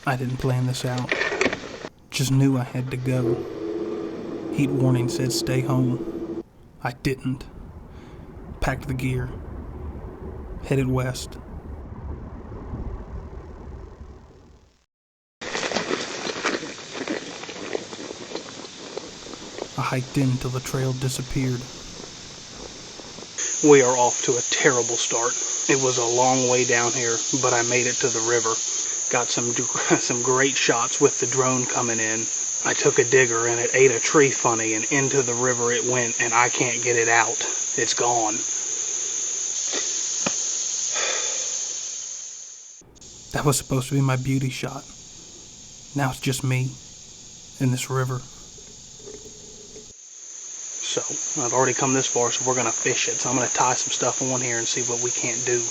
I didn't plan this out. Just knew I had to go. Heat warning said stay home. I didn't. Packed the gear. Headed west. I hiked in till the trail disappeared. We are off to a terrible start. It was a long way down here, but I made it to the river. Got some great shots with the drone coming in. I took a digger and it ate a tree funny, and into the river it went, and I can't get it out. It's gone. That was supposed to be my beauty shot. Now it's just me in this river. So, I've already come this far, so we're going to fish it. So I'm going to tie some stuff on here and see what we can't do.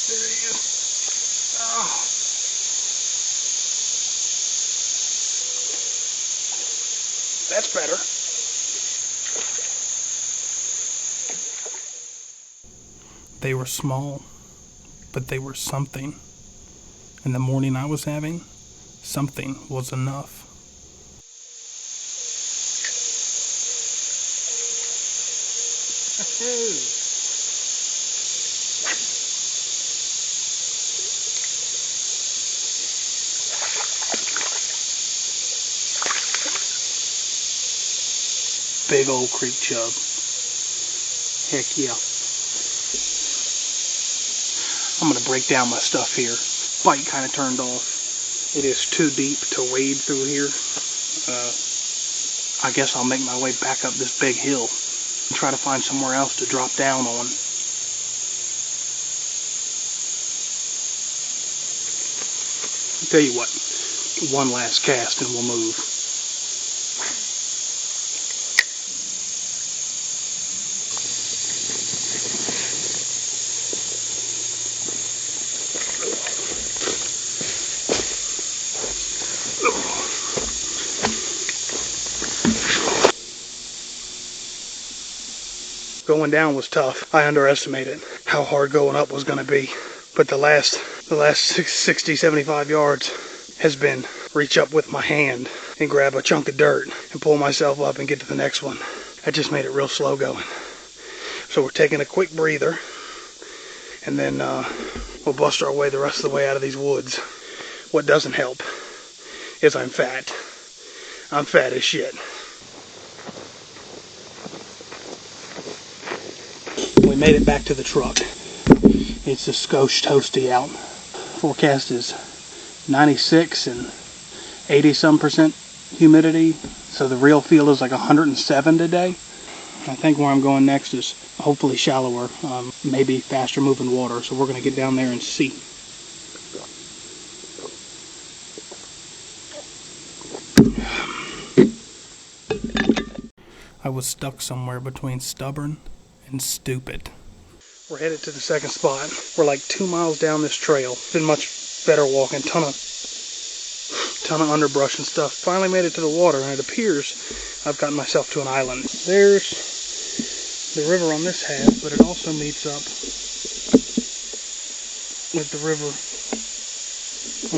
There he is. Oh. That's better. They were small, but they were something. And the morning I was having, something was enough. Big old creek chub. Heck yeah. I'm going to break down my stuff here. Bite kind of turned off. It is too deep to wade through here. I guess I'll make my way back up this big hill and try to find somewhere else to drop down on. I'll tell you what, one last cast and we'll move. Going down was tough. I underestimated how hard going up was going to be. But the last 60, 75 yards has been reach up with my hand and grab a chunk of dirt and pull myself up and get to the next one. That just made it real slow going. So we're taking a quick breather, and then we'll bust our way the rest of the way out of these woods. What doesn't help is I'm fat. I'm fat as shit. We made it back to the truck. It's a skosh toasty out. Forecast is 96 and 80-some% humidity. So the real feel is like 107 today. I think where I'm going next is hopefully shallower, maybe faster moving water. So we're going to get down there and see. I was stuck somewhere between stubborn and stupid. We're headed to the second spot. We're like 2 miles down this trail. Been much better walking. Ton of underbrush and stuff. Finally made it to the water, and it appears I've gotten myself to an island. There's the river on this half, but it also meets up with the river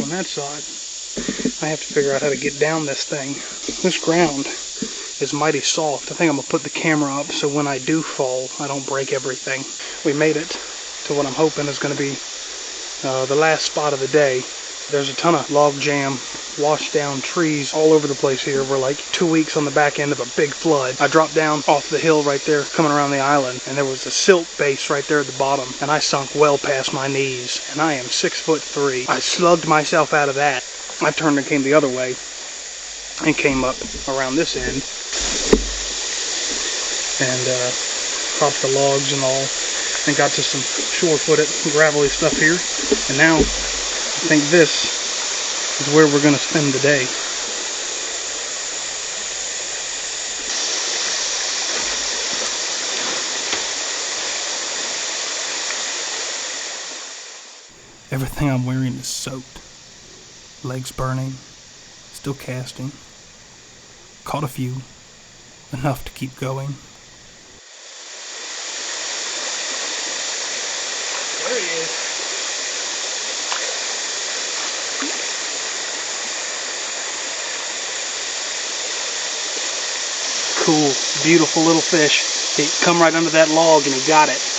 on that side. I have to figure out how to get down this thing. This ground is mighty soft. I think I'm going to put the camera up so when I do fall, I don't break everything. We made it to what I'm hoping is going to be the last spot of the day. There's a ton of log jam, washed down trees all over the place here. We're like 2 weeks on the back end of a big flood. I dropped down off the hill right there, coming around the island, and there was a silt base right there at the bottom, and I sunk well past my knees, and I am 6'3". I slugged myself out of that. I turned and came the other way, and came up around this end, and popped the logs and all, and got to some shore-footed gravelly stuff here. And now I think this is where we're going to spend the day. Everything I'm wearing is soaked. Legs burning, still casting. Caught a few, enough to keep going. There he is. Cool, beautiful little fish. He come right under that log and he got it.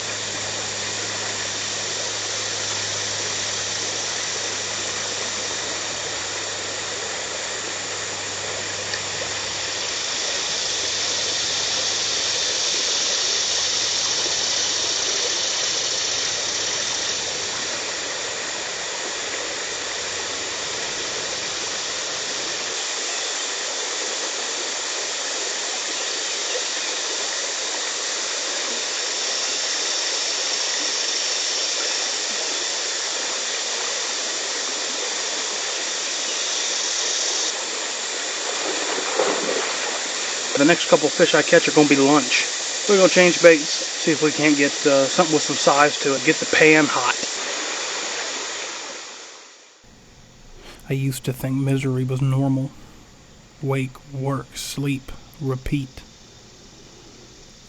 The next couple fish I catch are going to be lunch. We're going to change baits, see if we can't get something with some size to it, get the pan hot. I used to think misery was normal. Wake, work, sleep, repeat.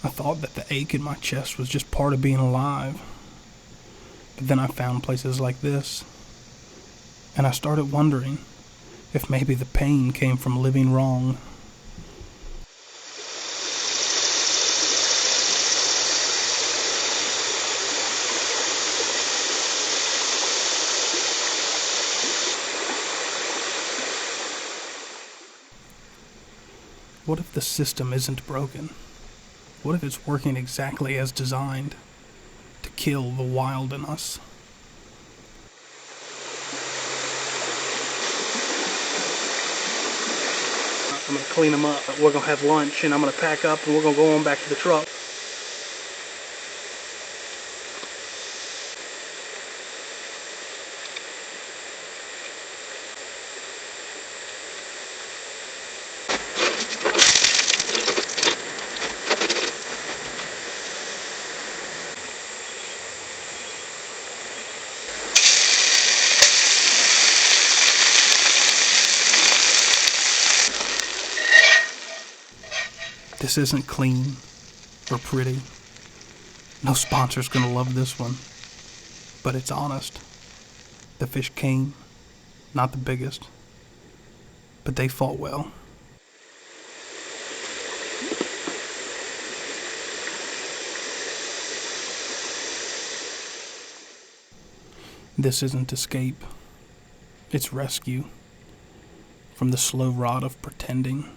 I thought that the ache in my chest was just part of being alive. But then I found places like this, and I started wondering if maybe the pain came from living wrong. What if the system isn't broken? What if it's working exactly as designed to kill the wild in us? I'm going to clean them up. We're going to have lunch and I'm going to pack up and we're going to go on back to the truck. This isn't clean or pretty. No sponsor's gonna love this one. But it's honest. The fish came, not the biggest, but they fought well. This isn't escape. It's rescue. From the slow rot of pretending.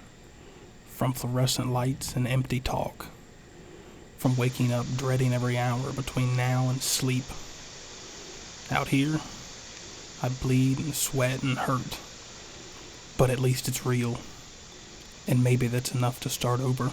From fluorescent lights and empty talk. From waking up dreading every hour between now and sleep. Out here, I bleed and sweat and hurt. But at least it's real. And maybe that's enough to start over.